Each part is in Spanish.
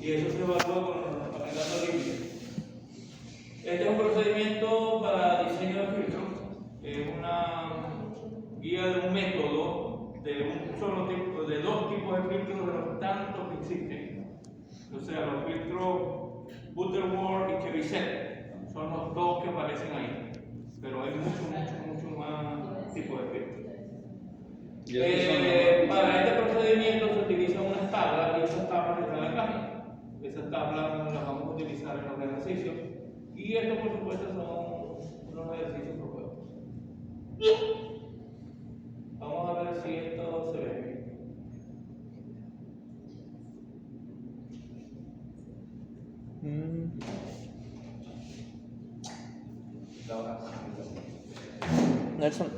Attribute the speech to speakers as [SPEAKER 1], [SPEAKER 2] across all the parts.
[SPEAKER 1] y eso se evalúa con aplicando líquido. Este es un procedimiento para diseño de filtros, es una guía de un método de un solo tipo, de dos tipos de filtros de los tantos que existen. O sea, los filtros Butterworth y Chebyshev son los dos que aparecen ahí, pero hay mucho más tipos de filtros. Para este procedimiento se utiliza una tabla y esas tablas están en la caja. Esas tablas las vamos a utilizar en los ejercicios y estos por supuesto son unos ejercicios propuestos. Vamos a ver si esto se ve bien.
[SPEAKER 2] Nelson.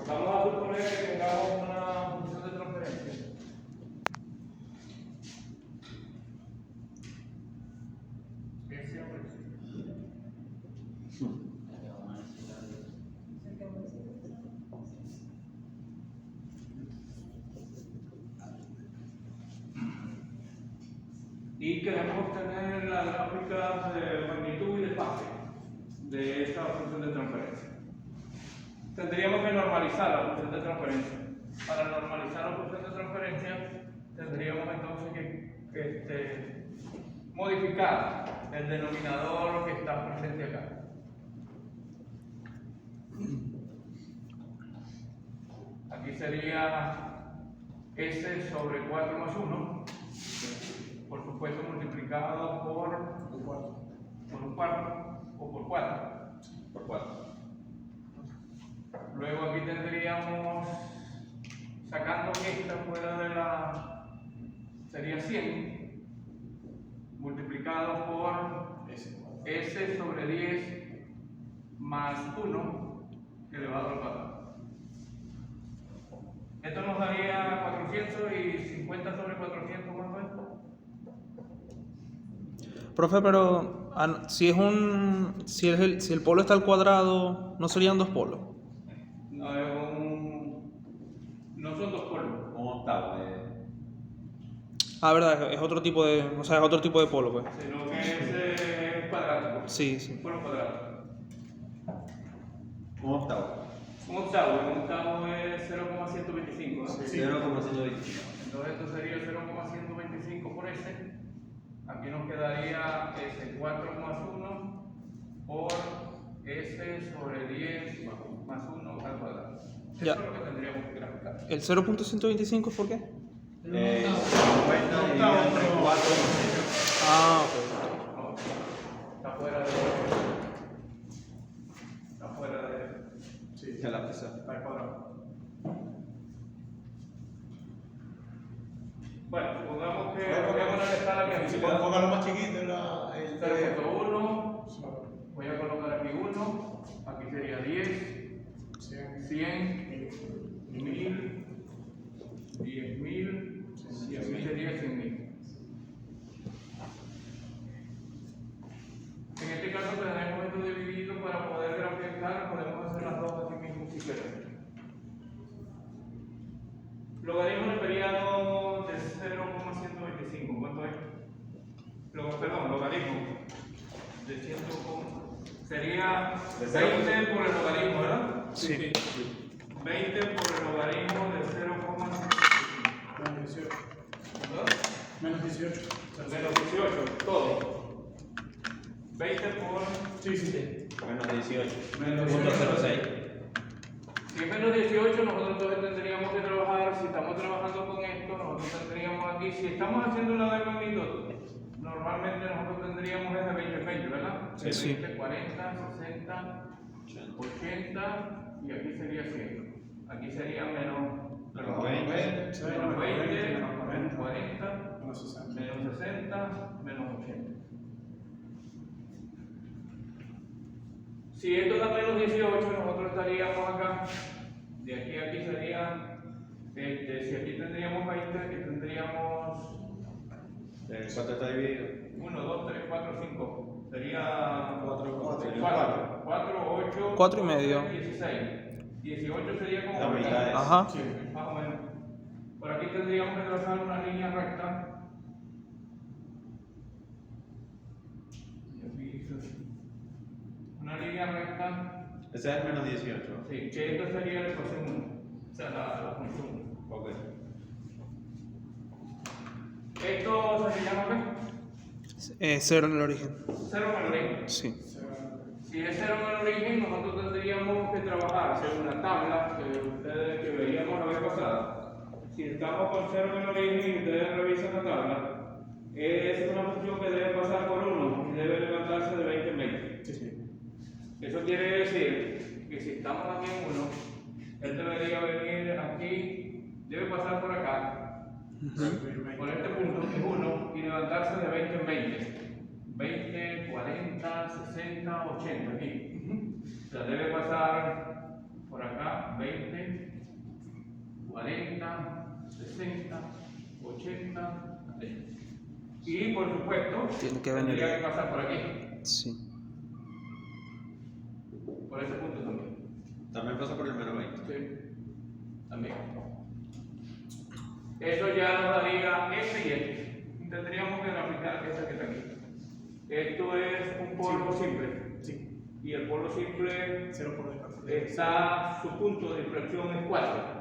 [SPEAKER 1] Vamos a suponer que tengamos una función de transferencia. Y queremos obtener la gráfica de magnitud y de fase de esta función de transferencia. Tendríamos que normalizar la función de transferencia. Para normalizar la función de transferencia, tendríamos entonces que modificar el denominador que está presente acá. Aquí sería S sobre 4 más 1, por supuesto multiplicado por un cuarto o por 4.
[SPEAKER 3] Por 4.
[SPEAKER 1] Luego aquí tendríamos, sacando esta fuera de sería 100, multiplicado por S sobre 10 más 1 elevado al cuadrado. Esto nos daría 450 sobre 400 más o menos.
[SPEAKER 2] Profe, pero si el polo está al cuadrado, ¿no serían dos polos?
[SPEAKER 1] No, no son dos polos.
[SPEAKER 3] Un octavo.
[SPEAKER 2] Ah, verdad, es otro tipo de, o sea, es otro tipo de polo, pues.
[SPEAKER 1] Sino que es cuadrático.
[SPEAKER 2] Sí, sí.
[SPEAKER 1] Un polo cuadrático.
[SPEAKER 3] Un octavo.
[SPEAKER 1] Un octavo es 0,125, ¿no?
[SPEAKER 3] Sí. 0,125.
[SPEAKER 1] Entonces esto sería 0,125 por S. Aquí nos quedaría S4 más 1 por S sobre 10 más 1 al cuadrado. Eso
[SPEAKER 2] Ya.
[SPEAKER 1] es lo que tendríamos que graficar.
[SPEAKER 2] ¿El 0.125 es por qué?
[SPEAKER 3] 50 dividido entre 4.
[SPEAKER 2] Ah, ok.
[SPEAKER 1] No, está fuera de... Está fuera de...
[SPEAKER 3] Sí, de la pizza.
[SPEAKER 1] Está al cuadrado. Bueno, supongamos que cogemos una escala que
[SPEAKER 4] Si podemos colocarlo más chiquito, el
[SPEAKER 1] 0.1, voy a colocar aquí 1, aquí sería 10, 100, 1000, 10.000 y aquí sería 100.000. En este caso tenemos esto dividido para poder graficar, podemos hacer las dos aquí mismo si queremos. Logaritmo del periodo de 0,125, ¿cuánto es? Perdón, logaritmo de 100, sería 20 por el logaritmo, ¿verdad?
[SPEAKER 2] Sí.
[SPEAKER 1] 20 por el logaritmo de 0,125.
[SPEAKER 4] menos 18.
[SPEAKER 1] Menos 18, todo. 20 por...
[SPEAKER 4] Sí.
[SPEAKER 3] Menos 18.
[SPEAKER 1] Menos
[SPEAKER 3] 0.06.
[SPEAKER 1] Si es menos 18, nosotros entonces tendríamos que trabajar, si estamos trabajando con esto, nosotros tendríamos aquí, si estamos haciendo la de magnitud, normalmente nosotros tendríamos ese 20-20, ¿verdad?
[SPEAKER 2] Sí.
[SPEAKER 1] 20, 40, 60, 80 y aquí sería 100. Aquí sería menos
[SPEAKER 3] 20,
[SPEAKER 1] menos 20, menos
[SPEAKER 4] 40,
[SPEAKER 1] 40,
[SPEAKER 4] menos 60.
[SPEAKER 1] menos 60, menos 80. Si esto da menos 18, nosotros estaríamos acá, de aquí a aquí sería, si aquí tendríamos 20, aquí tendríamos
[SPEAKER 3] ¿Cuánto está dividido?
[SPEAKER 1] 1, 2, 3, 4, 5, sería
[SPEAKER 4] 4.
[SPEAKER 1] 4, 8,
[SPEAKER 2] 4 y medio.
[SPEAKER 1] 16. 18 sería como
[SPEAKER 3] La mitad.
[SPEAKER 2] Ajá.
[SPEAKER 1] más o menos. tendríamos que trazar una línea recta. Una línea recta.
[SPEAKER 3] Ese es el menos 18.
[SPEAKER 1] Sí, que esto sería la ecuación 1. O sea, la función 1.
[SPEAKER 3] Ok.
[SPEAKER 1] Esto se llama ¿qué?
[SPEAKER 2] 0 en el origen.
[SPEAKER 1] 0 en el origen.
[SPEAKER 2] Sí.
[SPEAKER 1] Si es 0 en el origen, nosotros tendríamos que trabajar según la tabla que veíamos la vez pasada. Si estamos con 0 en el origen y ustedes revisan la tabla, es una función que debe pasar por 1 y debe levantarse de 20 en 20.
[SPEAKER 4] Sí, sí.
[SPEAKER 1] Eso quiere decir que si estamos aquí en 1, él debería venir aquí, debe pasar por acá, por este punto que es 1 y levantarse de 20 en 20. 20, 40, 60, 80 aquí. O sea, debe pasar por acá 20, 40, 60, 80, 70. Y por supuesto,
[SPEAKER 2] Tiene que venir
[SPEAKER 1] tendría
[SPEAKER 2] ahí.
[SPEAKER 1] que pasar por aquí,
[SPEAKER 2] Sí.
[SPEAKER 1] por ese punto también.
[SPEAKER 3] También pasa por el menos 20.
[SPEAKER 1] Sí, también. Eso ya nos daría este y este. Tendríamos que aplicar esta que está aquí. Esto es un polo simple.
[SPEAKER 4] Sí.
[SPEAKER 1] Y el polo simple
[SPEAKER 4] 0 por despacio.
[SPEAKER 1] está, su punto de inflexión es 4.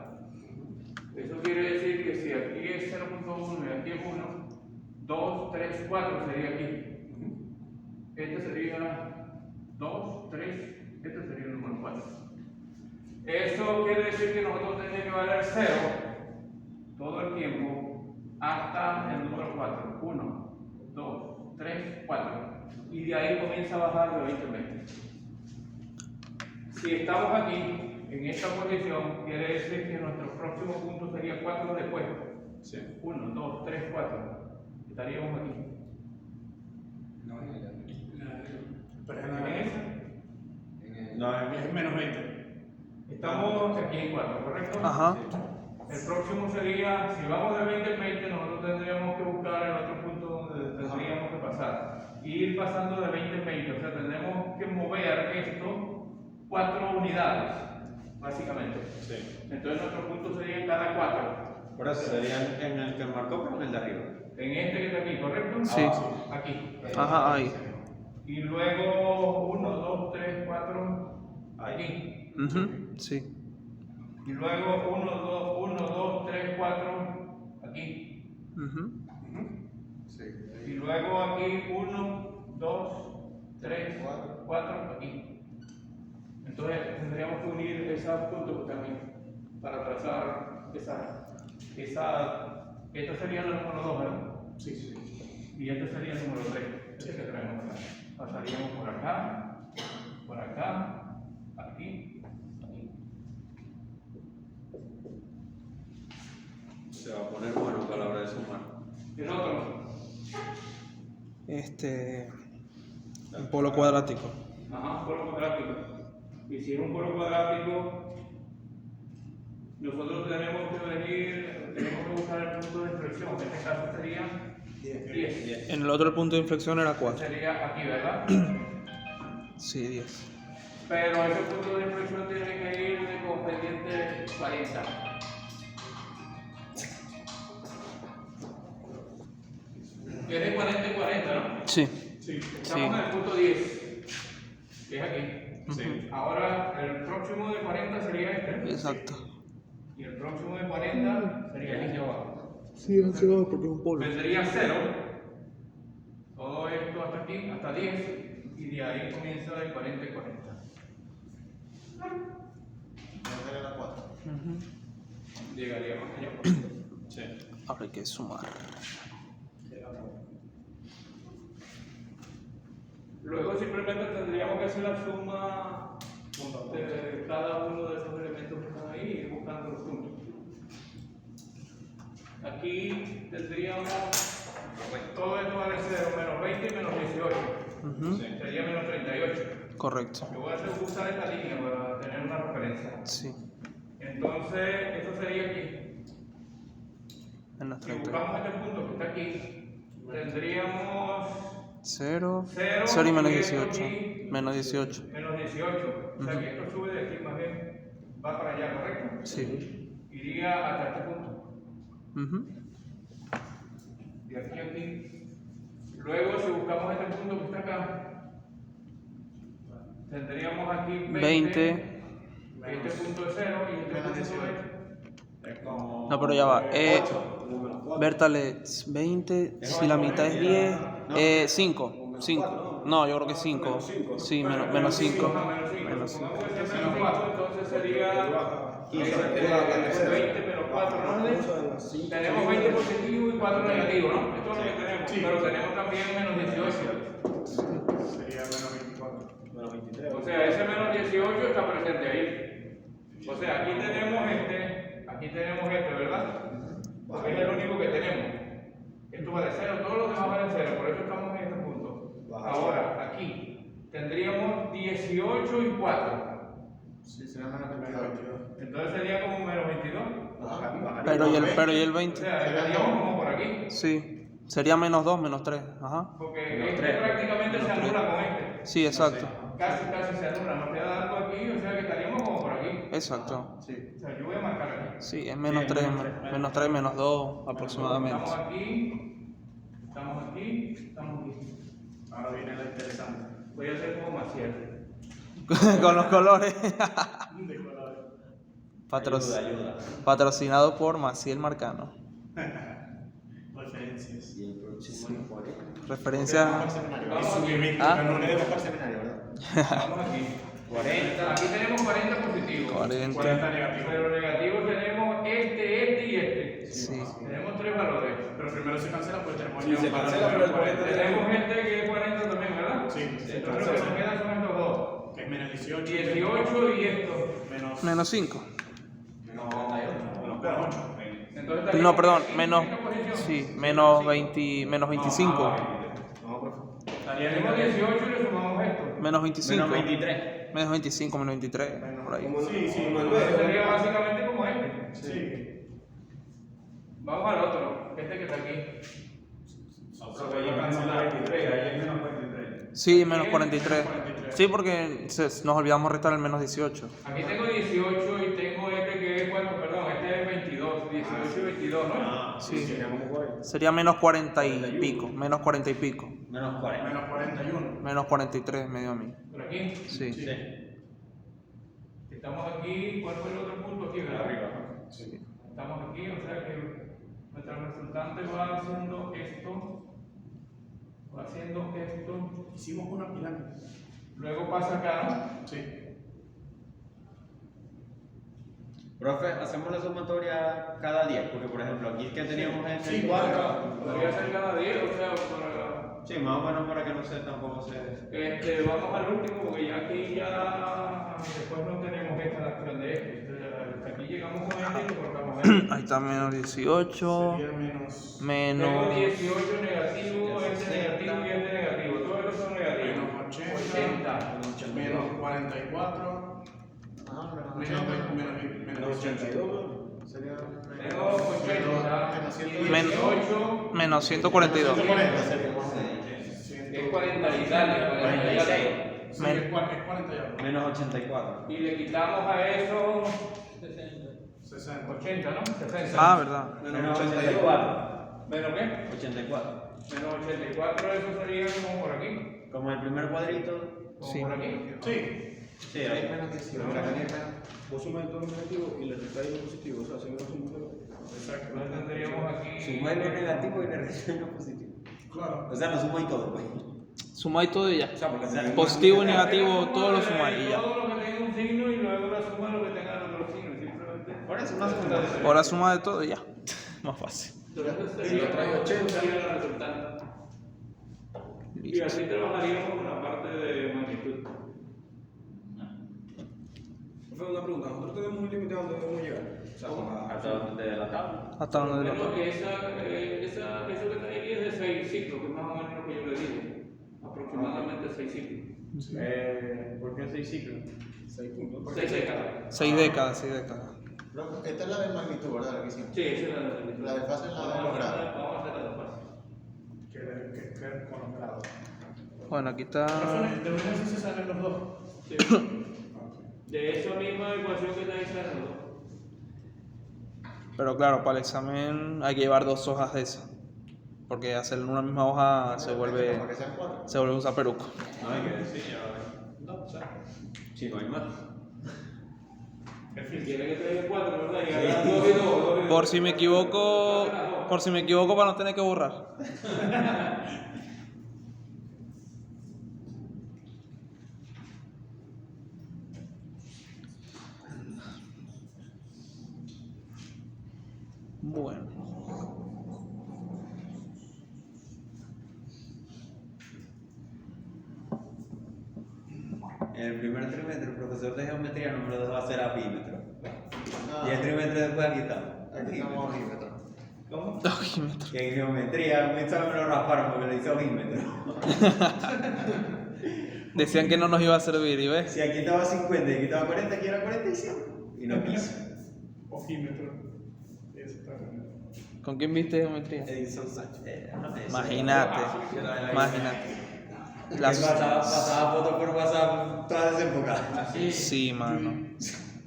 [SPEAKER 1] Eso quiere decir que si aquí es 0.1 y aquí es 1, 2, 3, 4 sería aquí. Este sería 2, 3, este sería el número 4. Eso quiere decir que nosotros tenemos que valer 0 todo el tiempo hasta el número 4. 1, 2, 3, 4. Y de ahí comienza a bajar de 20 en 20. Si estamos aquí, en esta posición, quiere decir que nuestro próximo punto sería 4 después.
[SPEAKER 3] Sí.
[SPEAKER 1] 1, 2, 3, 4. Estaríamos aquí.
[SPEAKER 4] Pero es
[SPEAKER 1] ¿En
[SPEAKER 4] en
[SPEAKER 1] esa?
[SPEAKER 3] No,
[SPEAKER 4] es menos 20.
[SPEAKER 1] Estamos aquí en 4, ¿correcto?
[SPEAKER 2] Ajá.
[SPEAKER 1] El próximo sería, si vamos de 20 en 20, nosotros tendríamos que buscar el otro punto donde tendríamos que pasar. Ir pasando de 20 en 20, o sea, tendremos que mover esto 4 unidades, básicamente.
[SPEAKER 3] sí.
[SPEAKER 1] Entonces nuestro punto sería en cada 4.
[SPEAKER 3] Por eso sería en el que marcó, pero en el de arriba.
[SPEAKER 1] En este que está aquí, ¿correcto?
[SPEAKER 2] Sí.
[SPEAKER 1] Aquí.
[SPEAKER 2] Ajá, ahí.
[SPEAKER 1] Y luego 1, 2, 3, 4,
[SPEAKER 3] Ahí.
[SPEAKER 1] aquí.
[SPEAKER 2] Sí.
[SPEAKER 1] Y luego 1, 2, 3, 4, aquí.
[SPEAKER 3] Sí.
[SPEAKER 1] Y luego aquí 1, 2, 3, 4, aquí. Entonces tendríamos que unir esos puntos también para trazar esta sería el número 2, ¿verdad?
[SPEAKER 4] Sí, sí.
[SPEAKER 1] Y este sería el número 3. Este que traemos acá. Pasaríamos por acá, aquí, aquí.
[SPEAKER 3] Se va a poner bueno para la hora de sumar.
[SPEAKER 1] El otro.
[SPEAKER 2] Un polo cuadrático.
[SPEAKER 1] Ajá, polo cuadrático. Y si es un polo cuadrático, nosotros tenemos que buscar el punto de inflexión. En este caso sería 10.
[SPEAKER 2] En el otro el punto de inflexión era 4.
[SPEAKER 1] Sería aquí, ¿verdad?
[SPEAKER 2] Sí, 10.
[SPEAKER 1] Pero ese punto de inflexión tiene que ir con pendiente 40. Tiene 40 y 40, ¿no?
[SPEAKER 2] Sí.
[SPEAKER 4] Sí.
[SPEAKER 1] Estamos en el punto 10, que es aquí.
[SPEAKER 3] Sí.
[SPEAKER 1] Ahora, el próximo de 40 sería este.
[SPEAKER 2] Exacto.
[SPEAKER 1] Y el próximo de 40 sería el de abajo.
[SPEAKER 2] Sí, no se va porque es un polo.
[SPEAKER 1] Vendría 0. Todo esto hasta aquí, hasta 10. Y de ahí comienza de 40 y 40. Llegaríamos allá.
[SPEAKER 3] Sí.
[SPEAKER 2] Ahora hay que sumar.
[SPEAKER 1] Luego simplemente tendríamos que hacer la suma de cada uno de esos elementos que están ahí y ir buscando los puntos. Aquí tendríamos todo esto vale 0, menos 20 y menos 18. Sería menos 38.
[SPEAKER 2] Correcto.
[SPEAKER 1] Yo voy a hacer usar esta línea para tener una referencia.
[SPEAKER 2] Sí.
[SPEAKER 1] Entonces, eso sería aquí.
[SPEAKER 2] Menos
[SPEAKER 1] Si
[SPEAKER 2] 30.
[SPEAKER 1] buscamos este punto que está aquí, tendríamos
[SPEAKER 2] 0.
[SPEAKER 1] 0
[SPEAKER 2] 0 y menos
[SPEAKER 1] y esto
[SPEAKER 2] 18.
[SPEAKER 1] aquí,
[SPEAKER 2] Menos 18.
[SPEAKER 1] menos 18. O sea que esto sube de aquí más bien, va para allá, ¿correcto?
[SPEAKER 2] Sí.
[SPEAKER 1] Iría hasta este punto.
[SPEAKER 2] Ujú.
[SPEAKER 1] De aquí a aquí. Luego, si buscamos este punto que está acá, tendríamos aquí
[SPEAKER 2] 20.
[SPEAKER 1] Este punto es 0 y este punto es
[SPEAKER 3] Es como.
[SPEAKER 2] No, pero ya va.
[SPEAKER 3] 8.
[SPEAKER 2] Bertalets, 20. Si la mitad es 10. 5. 5. No, yo creo que 5. Sí, menos 5. Menos 5.
[SPEAKER 1] Supongamos que sea menos 4, entonces sería 20 menos 4, ¿no? Tenemos 20 positivo y 4 negativo, ¿no? Esto es lo que tenemos.
[SPEAKER 4] Sí.
[SPEAKER 1] Pero tenemos también menos 18.
[SPEAKER 4] Sería menos 24.
[SPEAKER 3] Menos 23.
[SPEAKER 1] O sea, ese menos 18 está presente ahí. O sea, aquí tenemos este, ¿verdad? Porque es el único que tenemos. Esto va de 0, todos los demás van de 0, por eso estamos en este punto. Ahora, aquí tendríamos 18 y 4.
[SPEAKER 4] Sí, sería menos 22.
[SPEAKER 1] Entonces sería como un menos 22.
[SPEAKER 2] Pero y el
[SPEAKER 1] O
[SPEAKER 2] 20.
[SPEAKER 1] sea, estaríamos como por aquí.
[SPEAKER 2] Sí. Sería menos 2, menos 3. Ajá.
[SPEAKER 1] Porque este prácticamente se anula con este.
[SPEAKER 2] Sí, exacto.
[SPEAKER 1] Casi se anula. Nos queda algo aquí, o sea que estaríamos como por aquí.
[SPEAKER 2] Exacto.
[SPEAKER 1] O sea, yo voy a marcar aquí.
[SPEAKER 2] Sí, es menos 3, menos 3, menos 2 aproximadamente.
[SPEAKER 1] Estamos aquí, estamos aquí, estamos aquí.
[SPEAKER 4] Ahora viene lo interesante.
[SPEAKER 1] Voy a hacer como Maciel.
[SPEAKER 2] Con los colores.
[SPEAKER 4] De colores.
[SPEAKER 3] Ayuda.
[SPEAKER 2] Patrocinado por Maciel Marcano.
[SPEAKER 4] Referencias.
[SPEAKER 3] Y el próximo es 40.
[SPEAKER 2] Referencia.
[SPEAKER 1] Vamos aquí.
[SPEAKER 2] Ah.
[SPEAKER 4] No le demos para el seminario, ¿verdad?
[SPEAKER 1] Vamos aquí.
[SPEAKER 3] 40.
[SPEAKER 1] Aquí tenemos 40 positivos.
[SPEAKER 2] 40.
[SPEAKER 4] 40 negativos.
[SPEAKER 1] Pero negativos tenemos este y este.
[SPEAKER 2] Sí.
[SPEAKER 1] Tenemos 3 valores.
[SPEAKER 4] Pero primero se cancela, pues tenemos
[SPEAKER 3] Sí, se cancela, pero el 40
[SPEAKER 1] Tenemos este que es 40 también, ¿verdad?
[SPEAKER 4] Sí,
[SPEAKER 1] Entonces lo que nos quedan son estos dos.
[SPEAKER 4] que es menos 18.
[SPEAKER 1] 18 y esto.
[SPEAKER 2] Menos 5.
[SPEAKER 3] Menos
[SPEAKER 4] 8.
[SPEAKER 1] Entonces
[SPEAKER 2] No,
[SPEAKER 1] estaríamos
[SPEAKER 2] perdón,
[SPEAKER 1] en
[SPEAKER 2] menos.
[SPEAKER 1] esta posición.
[SPEAKER 2] Sí, menos 20. Menos 25.
[SPEAKER 3] No, profe.
[SPEAKER 1] Tenemos 18 y le sumamos esto.
[SPEAKER 2] Menos 25.
[SPEAKER 3] Menos 23.
[SPEAKER 2] Menos 25, menos 23. Por ahí.
[SPEAKER 4] Sí, sí.
[SPEAKER 1] Entonces sería básicamente como este.
[SPEAKER 4] Sí.
[SPEAKER 1] Vamos al otro, este que está aquí.
[SPEAKER 4] Pero ya cancela 23, ahí es menos 23.
[SPEAKER 2] Sí, menos 43. Sí, porque nos olvidamos restar el menos 18.
[SPEAKER 1] Aquí tengo 18 y tengo este que es, bueno, perdón, este es 22. 18 y 22, ¿no?
[SPEAKER 2] Sí. Sería menos 40 y pico. Menos 40 y pico.
[SPEAKER 3] Menos 40.
[SPEAKER 4] Menos 41.
[SPEAKER 2] Menos 43 medio a mí.
[SPEAKER 1] Por aquí.
[SPEAKER 2] Sí.
[SPEAKER 3] Sí.
[SPEAKER 1] Estamos aquí, ¿cuál fue el otro punto aquí, verdad?
[SPEAKER 3] Arriba.
[SPEAKER 2] Sí.
[SPEAKER 1] Estamos aquí, o sea que nuestra resultante va haciendo esto. Va haciendo esto.
[SPEAKER 4] Hicimos una pirámide.
[SPEAKER 1] Luego pasa acá,
[SPEAKER 4] Sí.
[SPEAKER 3] Profe, hacemos la sumatoria cada 10, porque por ejemplo aquí que teníamos en
[SPEAKER 4] Sí,
[SPEAKER 3] el
[SPEAKER 4] igual.
[SPEAKER 3] 4.
[SPEAKER 1] podría ser cada día, o sea, para...
[SPEAKER 3] Sí, más o menos para que no se tampoco se.
[SPEAKER 1] Vamos al último, porque ya aquí ya después no tenemos esta acción de este. Entonces, hasta aquí llegamos con este y lo cortamos este.
[SPEAKER 2] Ahí está menos 18.
[SPEAKER 4] Sería menos.
[SPEAKER 1] Tengo
[SPEAKER 2] Menos.
[SPEAKER 1] 18 negativo, este negativo y este negativo. Todos estos son negativos.
[SPEAKER 4] Menos
[SPEAKER 1] 80.
[SPEAKER 4] Menos 44. Menos 82. Sería.
[SPEAKER 1] Tengo 80.
[SPEAKER 2] Menos
[SPEAKER 1] 18.
[SPEAKER 2] 142.
[SPEAKER 4] 140 sería.
[SPEAKER 1] Es 40 y dale, 40 y algo.
[SPEAKER 4] Sí, es 40 y algo.
[SPEAKER 3] Menos 84.
[SPEAKER 1] Y le quitamos a eso
[SPEAKER 4] 60.
[SPEAKER 1] 80, ¿no? 60.
[SPEAKER 2] Ah, verdad.
[SPEAKER 3] Menos 84.
[SPEAKER 1] ¿Menos qué?
[SPEAKER 3] 84.
[SPEAKER 1] Menos 84, eso sería como por aquí.
[SPEAKER 3] Como el primer cuadrito.
[SPEAKER 1] Como
[SPEAKER 2] Sí.
[SPEAKER 1] por aquí.
[SPEAKER 4] Sí.
[SPEAKER 3] Sí, ahí.
[SPEAKER 5] Vos sumáis todo lo negativo y le restáis lo positivo, o sea, si no suma
[SPEAKER 1] Exacto. Entonces tendríamos aquí.
[SPEAKER 3] Sumar lo negativo y le restáis lo positivo.
[SPEAKER 4] Claro.
[SPEAKER 3] O sea, lo sumáis todo, pues.
[SPEAKER 2] Sumáis todo y ya.
[SPEAKER 3] O sea, porque sea,
[SPEAKER 2] Positivo y negativo, todo lo sumáis y ya.
[SPEAKER 1] Todo lo que tenga un signo y luego la suma de lo que tenga el otro signo. Simplemente.
[SPEAKER 3] Por eso más o menos.
[SPEAKER 2] O la suma de todo y ya. Más fácil.
[SPEAKER 1] Entonces sería la resultante. Y
[SPEAKER 2] Listo.
[SPEAKER 1] así trabajaríamos con la parte de magnitud.
[SPEAKER 5] Fue una pregunta, nosotros tenemos un límite a donde debemos llegar. O sea,
[SPEAKER 3] Hasta donde de la tabla.
[SPEAKER 2] Hasta donde lo
[SPEAKER 1] Pero
[SPEAKER 2] toque.
[SPEAKER 1] eso que está ahí es de 6 ciclos, que es más o menos lo que yo le dije. Aproximadamente 6 ciclos.
[SPEAKER 3] ¿Por qué 6 ciclos?
[SPEAKER 5] 6 puntos.
[SPEAKER 1] 6 décadas.
[SPEAKER 2] 6 décadas, 6 décadas.
[SPEAKER 6] Esta es la de magnitud, ¿verdad? La que hicimos.
[SPEAKER 1] Sí, esa es la de
[SPEAKER 6] La de fase es la de los grados.
[SPEAKER 1] Vamos a hacer la de fase.
[SPEAKER 4] Que con los grados.
[SPEAKER 2] Bueno, aquí está.
[SPEAKER 4] De un ejercicio salen los dos.
[SPEAKER 1] Sí. De esa misma ecuación que está ahí salen los dos.
[SPEAKER 2] Pero claro, para el examen hay que llevar 2 hojas de esas. Porque hacer una misma hoja se vuelve
[SPEAKER 6] Para que sean 4.
[SPEAKER 2] un zaperuco.
[SPEAKER 3] No hay que decir, ya va. Sí, no hay más.
[SPEAKER 1] Quiere que te dé 4, ¿verdad? Y hagas 2 y 2.
[SPEAKER 2] Por si me equivoco, para no tener que borrar. Bueno.
[SPEAKER 3] En el primer trimestre el profesor de geometría no me lo dejó hacer a bímetro. Y el trimestre después aquí estamos.
[SPEAKER 6] Aquí estamos a ojímetro.
[SPEAKER 1] ¿Cómo?
[SPEAKER 2] Ojímetro.
[SPEAKER 3] Que en geometría un examen me lo rasparon porque le hice ojímetro.
[SPEAKER 2] Decían que no nos iba a servir, ¿y ves?
[SPEAKER 3] Si aquí estaba 50 y aquí estaba 40, aquí era 45. Y no quiso.
[SPEAKER 5] Ojímetro. Eso está bueno.
[SPEAKER 2] ¿Con quién viste geometría?
[SPEAKER 3] Edison Sánchez.
[SPEAKER 2] Imagínate. Las...
[SPEAKER 3] Pasaba fotos por WhatsApp toda desenfocada.
[SPEAKER 2] Sí, mano.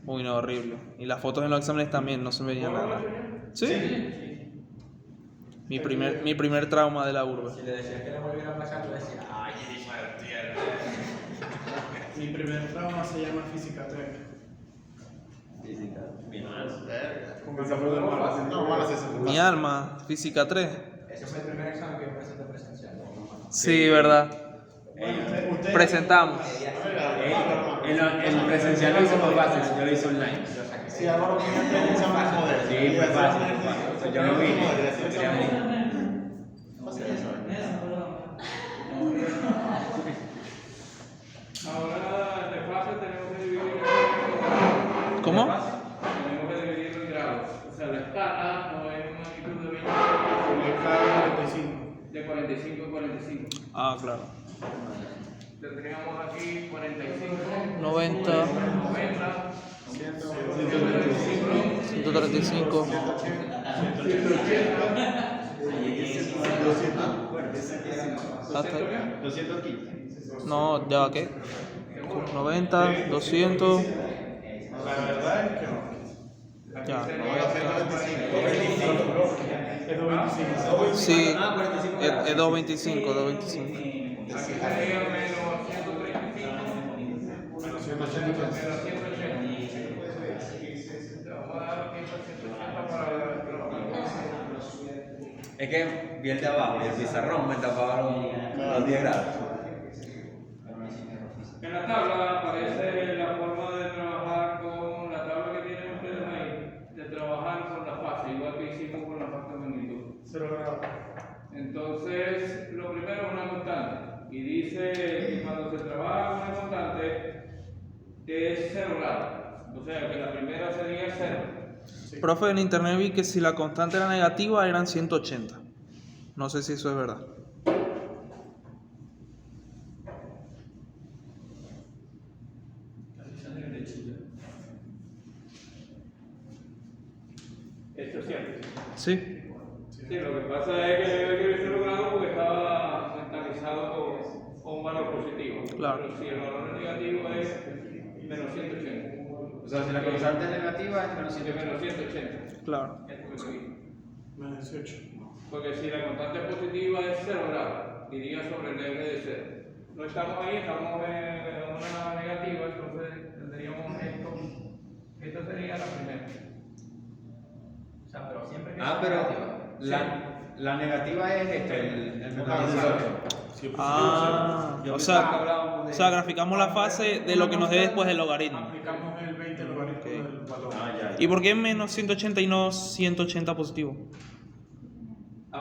[SPEAKER 2] Uy, no, horrible. Y las fotos en los exámenes también, no se me veía nada. ¿Sí? Mi primer trauma de la urbe.
[SPEAKER 3] Si le decías que le volviera a pasar, le decía, ay,
[SPEAKER 5] Mi primer trauma se llama física 3.
[SPEAKER 3] física. Bien.
[SPEAKER 5] Con esa fue la fácil.
[SPEAKER 6] No, malo es eso.
[SPEAKER 2] Mi alma, física 3.
[SPEAKER 3] Ese fue el primer examen que yo presenté presencial.
[SPEAKER 2] Sí, verdad.
[SPEAKER 5] Usted
[SPEAKER 2] Presentamos.
[SPEAKER 3] El presencial lo hizo más fácil, yo lo hice online.
[SPEAKER 6] Sí, ahora que ya tengo un examen moderno.
[SPEAKER 3] Sí, fue fácil. Yo no vine.
[SPEAKER 6] Fácil eso.
[SPEAKER 1] Ahora de fase tenemos que dividir
[SPEAKER 2] ¿Cómo?
[SPEAKER 1] tenemos que dividirlo en grados. O sea, la escala no es una magnitud de 20,
[SPEAKER 5] cada 45.
[SPEAKER 1] de 45 a 45.
[SPEAKER 2] Ah, claro.
[SPEAKER 1] Tendríamos aquí 45,
[SPEAKER 2] 90,
[SPEAKER 1] 90,
[SPEAKER 2] 135.
[SPEAKER 6] 200.
[SPEAKER 2] Hasta ahí.
[SPEAKER 3] 215.
[SPEAKER 2] No, ¿ya va qué? 90, 200.
[SPEAKER 5] La verdad es que no.
[SPEAKER 2] Ya.
[SPEAKER 5] Es 225.
[SPEAKER 2] Sí, es 225, 225.
[SPEAKER 1] aquí sería menos 135,
[SPEAKER 5] Menos 180.
[SPEAKER 1] menos 180. Vamos a dar 180 para trabajar.
[SPEAKER 3] Es que vi el de abajo y el pizarrón me tapaba los 10 grados.
[SPEAKER 1] En la tabla aparece la forma de trabajar con la tabla que tienen ustedes ahí, de trabajar con la fase, igual que hicimos con la fase de magnitud.
[SPEAKER 5] 0 grados.
[SPEAKER 1] Entonces, lo primero es una constante, y dice que cuando se trabaja con una constante es 0 grados, o sea que la primera sería 0.
[SPEAKER 2] Profe, en internet vi que si la constante era negativa eran 180. No sé si eso es verdad.
[SPEAKER 1] Esto es cierto.
[SPEAKER 2] Sí.
[SPEAKER 1] Sí, lo que pasa es que debe que 0 grados porque estaba mentalizado con un valor positivo.
[SPEAKER 2] Claro.
[SPEAKER 1] Pero si el valor es negativo es menos 180.
[SPEAKER 3] O sea, si la constante es negativa, es menos
[SPEAKER 1] De
[SPEAKER 3] 180.
[SPEAKER 1] menos 180.
[SPEAKER 2] Claro.
[SPEAKER 1] Esto que se dice.
[SPEAKER 5] Menos 18.
[SPEAKER 1] Porque si la constante positiva es 0 grados, iría sobre el R de 0. No estamos ahí, estamos en una negativa, entonces tendríamos esto. Esta sería la primera.
[SPEAKER 3] O sea, pero siempre que pero la negativa es el menos
[SPEAKER 2] Ah, o sea, graficamos la fase de lo que nos dé después del logaritmo.
[SPEAKER 5] Aplicamos el 20 logaritmo del valor.
[SPEAKER 2] ¿Y por qué menos 180 y no 180 positivo?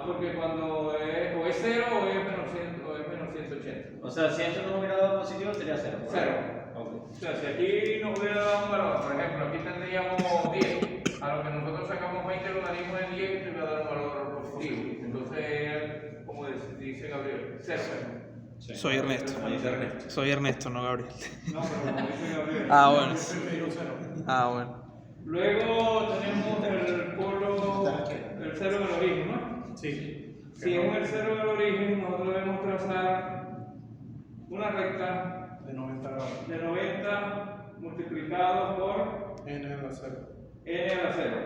[SPEAKER 1] Porque cuando es, o es 0 o es menos 180.
[SPEAKER 3] O sea, si esto no hubiera dado positivo, sería 0.
[SPEAKER 1] 0. O sea, si aquí nos hubiera dado un valor, por ejemplo, aquí tendríamos 10. A lo que nosotros sacamos 20 logaritmos de 10, te va a dar un valor positivo. Entonces, como dice Gabriel, 0.
[SPEAKER 2] Soy Ernesto. Soy Ernesto, no Gabriel.
[SPEAKER 1] No, pero como dice Gabriel.
[SPEAKER 2] Ah, bueno.
[SPEAKER 5] Prefiero 0.
[SPEAKER 2] Ah, bueno.
[SPEAKER 1] Luego tenemos el polo, el 0 del origen, ¿no?
[SPEAKER 5] Sí.
[SPEAKER 1] Si es el 0 del origen, nosotros debemos trazar una recta
[SPEAKER 5] De 90 grados.
[SPEAKER 1] de 90 multiplicado por
[SPEAKER 5] N a la 0.
[SPEAKER 1] n a la 0.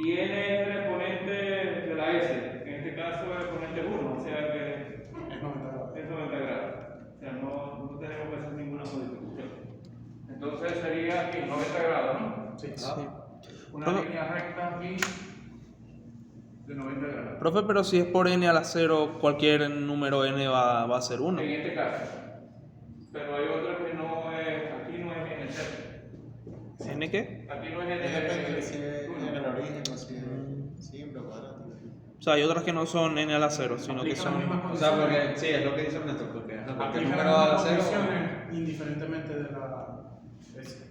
[SPEAKER 1] y n es el exponente de la s, en este caso el exponente 1, o sea que
[SPEAKER 5] Es 90 grados.
[SPEAKER 1] es 90 grados. O sea, no tenemos que hacer ninguna modificación. Entonces sería aquí 90 grados, ¿no?
[SPEAKER 5] Sí.
[SPEAKER 2] Sí.
[SPEAKER 1] Una
[SPEAKER 2] Profe-
[SPEAKER 1] línea recta aquí de 90 grados.
[SPEAKER 2] Profe, pero si es por n a la 0, cualquier número n va a ser 1.
[SPEAKER 1] En este caso. Pero hay otra que no es, aquí no es n0.
[SPEAKER 2] ¿N qué?
[SPEAKER 1] Aquí no es n0.
[SPEAKER 6] Depende de si es en el origen o si es simple o cuadrado.
[SPEAKER 2] O sea, hay otras que no son n a la 0, sino que
[SPEAKER 5] Aplica las
[SPEAKER 2] son...
[SPEAKER 5] mismas
[SPEAKER 3] O sea,
[SPEAKER 5] condiciones.
[SPEAKER 3] porque sí, es lo que dice Ernesto, porque cualquier
[SPEAKER 5] Aplica
[SPEAKER 3] número
[SPEAKER 5] las
[SPEAKER 3] a la
[SPEAKER 5] mismas
[SPEAKER 3] 0.
[SPEAKER 5] condiciones indiferentemente de la S.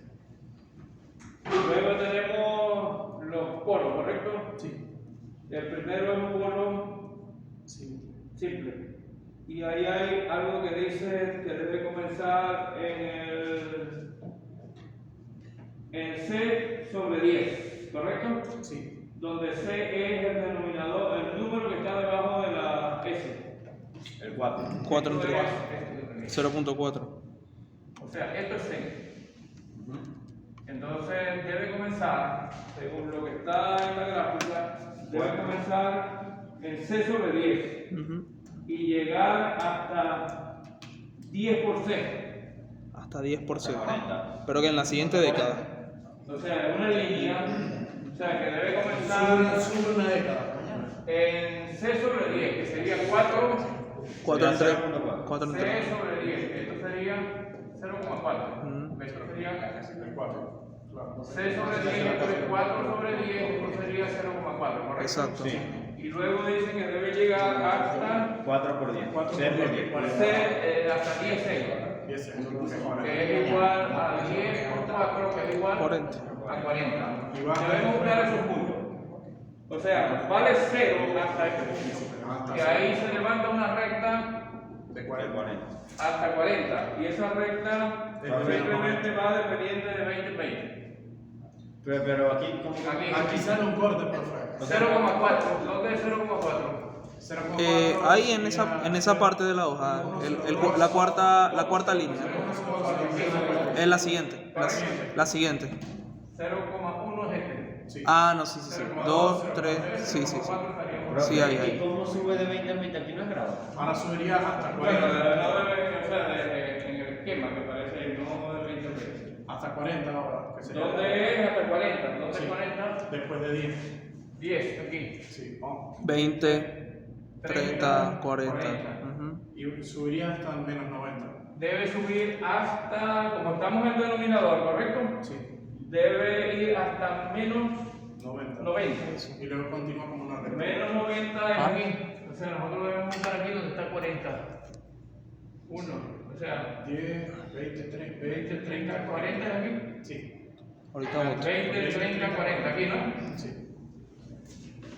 [SPEAKER 1] Luego tenemos los polos, ¿correcto?
[SPEAKER 5] Sí.
[SPEAKER 1] El primero es un polo
[SPEAKER 5] Sí.
[SPEAKER 1] simple. Y ahí hay algo que dice que debe comenzar en C sobre 10, ¿correcto?
[SPEAKER 5] Sí.
[SPEAKER 1] Donde C es el denominador, el número que está debajo de la S.
[SPEAKER 3] El 4.
[SPEAKER 2] 4
[SPEAKER 1] Esto
[SPEAKER 2] entre
[SPEAKER 1] es-
[SPEAKER 2] 0.4.
[SPEAKER 1] O sea, esto es C. Entonces debe comenzar, según lo que está en la gráfica, debe comenzar en C sobre 10
[SPEAKER 2] Ujú.
[SPEAKER 1] y llegar hasta 10 por C.
[SPEAKER 2] Hasta 10%.
[SPEAKER 3] 40.
[SPEAKER 2] Pero que en la siguiente década.
[SPEAKER 1] O sea, es una línea, o sea, que debe comenzar
[SPEAKER 5] Sube una década.
[SPEAKER 1] en C sobre 10, que sería 4,
[SPEAKER 2] 4 entre...
[SPEAKER 3] 0.4.
[SPEAKER 2] 4
[SPEAKER 1] C
[SPEAKER 2] entre...
[SPEAKER 1] sobre 10, esto sería 0,4.
[SPEAKER 2] Mm.
[SPEAKER 1] Esto sería
[SPEAKER 5] El 4. Claro.
[SPEAKER 1] C sobre 10, esto es 4 sobre 10, esto sería 0,4, ¿correcto?
[SPEAKER 2] Exacto.
[SPEAKER 3] Sí.
[SPEAKER 1] Y luego dice que debe llegar hasta
[SPEAKER 3] 4 por 10. 6 por 10.
[SPEAKER 1] hasta 10 C,
[SPEAKER 5] Y ese es lo que ahora.
[SPEAKER 1] que es igual a 10 por 4, que es igual
[SPEAKER 2] 40.
[SPEAKER 1] a 40.
[SPEAKER 5] Y baja
[SPEAKER 1] Debemos buscar esos puntos. O sea, vale 0 hasta este punto. Y ahí se levanta una recta
[SPEAKER 5] De
[SPEAKER 3] 40.
[SPEAKER 5] 40.
[SPEAKER 1] hasta 40. Y esa recta simplemente va dependiente de 20-20.
[SPEAKER 3] Pero aquí, como
[SPEAKER 1] Aquí.
[SPEAKER 5] Aquí sale un corte, por favor.
[SPEAKER 1] 0,4. ¿Dónde es 0,4?
[SPEAKER 2] Ahí en esa parte de la hoja, la cuarta línea. Es la siguiente. La siguiente.
[SPEAKER 1] 0,1 es este.
[SPEAKER 5] Sí.
[SPEAKER 2] Ah, no, sí, sí, sí. 2, 3, sí, sí, sí. Sí, ahí,
[SPEAKER 3] ¿Y
[SPEAKER 2] ahí.
[SPEAKER 3] cómo sube de 20 a 20? Aquí no es grado.
[SPEAKER 5] Ahora subiría hasta
[SPEAKER 1] Bueno,
[SPEAKER 5] 40.
[SPEAKER 1] no debe, o sea, en el esquema que parece ahí, no de 20 veces.
[SPEAKER 5] Hasta 40 ahora. Que sería-
[SPEAKER 1] ¿Dónde es hasta 40? ¿Dónde
[SPEAKER 5] Sí.
[SPEAKER 1] es 40?
[SPEAKER 5] Después de 10.
[SPEAKER 1] 10, aquí.
[SPEAKER 5] Sí. Vamos.
[SPEAKER 2] 20, 30, 40. Ujú.
[SPEAKER 5] Y subiría hasta menos 90.
[SPEAKER 1] Debe subir hasta, como estamos en el denominador, ¿correcto?
[SPEAKER 5] Sí.
[SPEAKER 1] Debe ir hasta menos
[SPEAKER 5] 90.
[SPEAKER 1] 90.
[SPEAKER 5] Y luego continúa como una recta.
[SPEAKER 1] Menos 90 es aquí. O sea, nosotros debemos estar aquí donde está 40. 1. O sea,
[SPEAKER 5] 10, 20, 30,
[SPEAKER 1] 20, 30, 40 es aquí.
[SPEAKER 5] Sí.
[SPEAKER 2] Ahorita voto.
[SPEAKER 1] 20, 30, 40 aquí, ¿no?
[SPEAKER 5] Sí.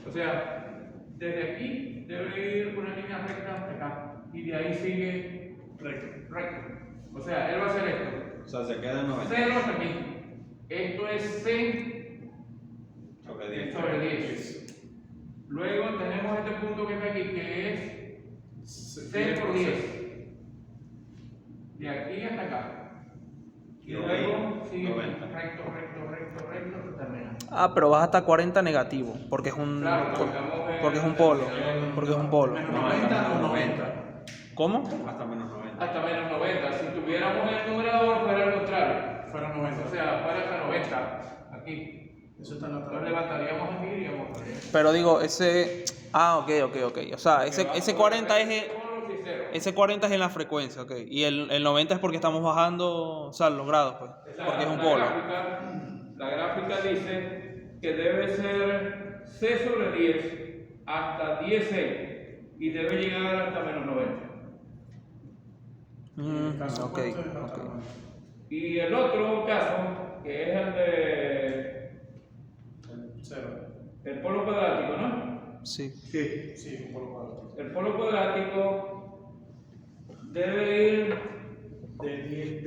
[SPEAKER 1] O sea, desde aquí debe ir una línea recta hasta acá. Y de ahí sigue
[SPEAKER 5] Recto.
[SPEAKER 1] recto. O sea, él va a hacer esto.
[SPEAKER 3] O sea, se queda en 90.
[SPEAKER 1] 0 hasta aquí. Esto es C
[SPEAKER 3] Sobre 10.
[SPEAKER 1] sobre 10. Luego tenemos este punto que está aquí, que es C por 10. De aquí hasta acá. Y
[SPEAKER 3] Y
[SPEAKER 1] luego
[SPEAKER 3] ahí,
[SPEAKER 1] sigue
[SPEAKER 3] 90.
[SPEAKER 1] recto, recto, termina.
[SPEAKER 2] Ah, pero vas hasta 40 negativo, porque es un
[SPEAKER 1] Claro, estamos en-
[SPEAKER 2] porque es un polo, porque es un polo.
[SPEAKER 5] Menos
[SPEAKER 3] No,
[SPEAKER 5] 90
[SPEAKER 3] hasta
[SPEAKER 5] o
[SPEAKER 3] 90.
[SPEAKER 5] 90.
[SPEAKER 2] ¿Cómo?
[SPEAKER 3] Hasta menos 90.
[SPEAKER 1] Hasta menos 90. Si tuviéramos el numerador, fuera al contrario.
[SPEAKER 5] Fuera
[SPEAKER 1] O
[SPEAKER 5] 90.
[SPEAKER 1] sea, fuera hasta 90. Aquí.
[SPEAKER 5] Eso está en la
[SPEAKER 1] Lo
[SPEAKER 5] tabla.
[SPEAKER 1] levantaríamos aquí y iríamos por ahí.
[SPEAKER 2] Pero digo, ese ok. O sea, ese 40 es
[SPEAKER 1] Polos y cero.
[SPEAKER 2] ese 40 es en la frecuencia, ok. Y el 90 es porque estamos bajando, o sea, los grados, pues, porque es un polo.
[SPEAKER 1] La gráfica dice que debe ser C sobre 10 hasta 10C y debe llegar hasta menos 90.
[SPEAKER 5] En el caso
[SPEAKER 2] Ok,
[SPEAKER 5] opuesto es hasta
[SPEAKER 2] ok.
[SPEAKER 5] 90.
[SPEAKER 1] Y el otro caso, que es el de
[SPEAKER 5] Cero.
[SPEAKER 1] el polo cuadrático, ¿no?
[SPEAKER 2] Sí.
[SPEAKER 5] Sí, un polo cuadrado.
[SPEAKER 1] El polo cuadrático debe ir
[SPEAKER 5] De 10.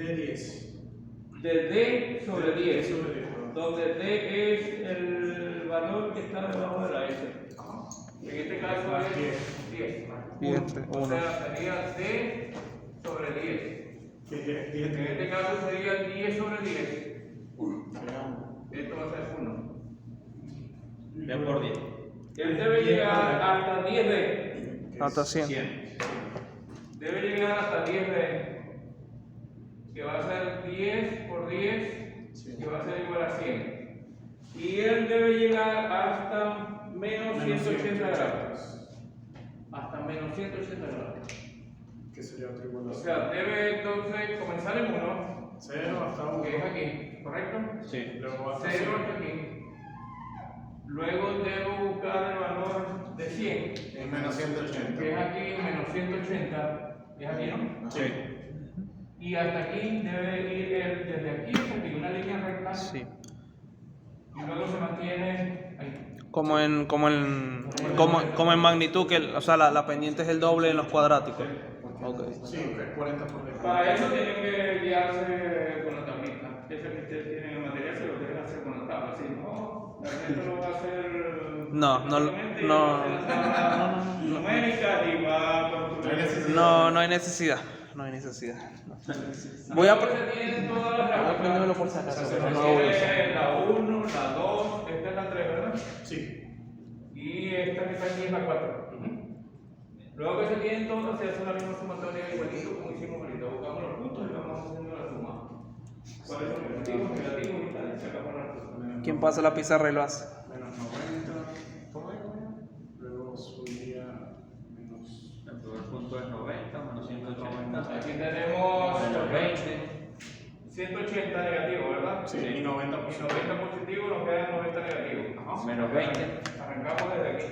[SPEAKER 1] de D sobre 10,
[SPEAKER 5] Sobre 10, perdón.
[SPEAKER 1] donde D es el valor que está debajo de la S. En este caso es 10.
[SPEAKER 2] 10,
[SPEAKER 1] O
[SPEAKER 2] 1.
[SPEAKER 1] sea, sería D sobre 10.
[SPEAKER 5] Que 10,
[SPEAKER 1] En este caso sería 10 sobre 10.
[SPEAKER 5] Sería uno.
[SPEAKER 1] Esto va a ser 1.
[SPEAKER 5] Y
[SPEAKER 3] 10 por 10.
[SPEAKER 1] Él debe llegar hasta 10B.
[SPEAKER 2] Hasta 100.
[SPEAKER 3] 100.
[SPEAKER 1] Debe llegar hasta 10B, que va a ser 10 por 10, que va a ser igual a 100. Y él debe llegar hasta menos 180 grados. Hasta menos 180 grados.
[SPEAKER 5] Que sería otra igual
[SPEAKER 1] O
[SPEAKER 5] a
[SPEAKER 1] sea, debe entonces comenzar en 1,
[SPEAKER 5] 0 hasta 1.
[SPEAKER 1] que es aquí, ¿correcto?
[SPEAKER 3] Sí.
[SPEAKER 5] Luego hasta
[SPEAKER 1] 0 hasta aquí. Luego debo buscar el valor de 100,
[SPEAKER 6] En menos 180.
[SPEAKER 1] que es aquí menos 180, es aquí, ¿no?
[SPEAKER 3] Sí.
[SPEAKER 1] Y hasta aquí debe ir desde aquí hasta aquí, una línea recta.
[SPEAKER 2] Sí.
[SPEAKER 1] Y luego se mantiene ahí.
[SPEAKER 2] Como en magnitud, que o sea, la pendiente es el doble en los cuadráticos. Ok.
[SPEAKER 5] Sí, que es 40 por 10.
[SPEAKER 1] Para eso tienen que guiarse con la tablita. Eso que ustedes tienen en material se lo deben hacer con la tabla. Si no, Ernesto lo va a hacer.
[SPEAKER 2] No,
[SPEAKER 1] prácticamente,
[SPEAKER 2] no.
[SPEAKER 1] va a hacer la tabla numérica y va a construir.
[SPEAKER 2] No hay necesidad. No hay necesidad. Voy a.
[SPEAKER 1] Luego se tienen todas las
[SPEAKER 2] Voy a prendérmelo
[SPEAKER 1] gráficas.
[SPEAKER 2] por si acaso,
[SPEAKER 1] Se
[SPEAKER 2] pero no lo voy a usar.
[SPEAKER 1] tiene la 1, la 2, esta es la 3, ¿verdad?
[SPEAKER 5] Sí.
[SPEAKER 1] Y esta que está aquí es la 4. Luego que se tienen todos, se hace la misma sumatoria igualito como hicimos ahorita. Buscamos los puntos y vamos haciendo la suma. ¿Cuáles son positivos, negativos y tal? Y sacamos la respuesta.
[SPEAKER 2] ¿Quién pasa la pizarra y lo hace?
[SPEAKER 5] Menos 90. ¿Cómo es? Luego subiría menos.
[SPEAKER 3] El primer punto es 90, menos 180.
[SPEAKER 1] Aquí tenemos 20. 180 negativo, ¿verdad?
[SPEAKER 5] Sí, y 90
[SPEAKER 1] Y
[SPEAKER 5] positivo.
[SPEAKER 1] 90 positivo, nos quedan 90 negativos.
[SPEAKER 3] Menos 20.
[SPEAKER 1] Arrancamos desde aquí.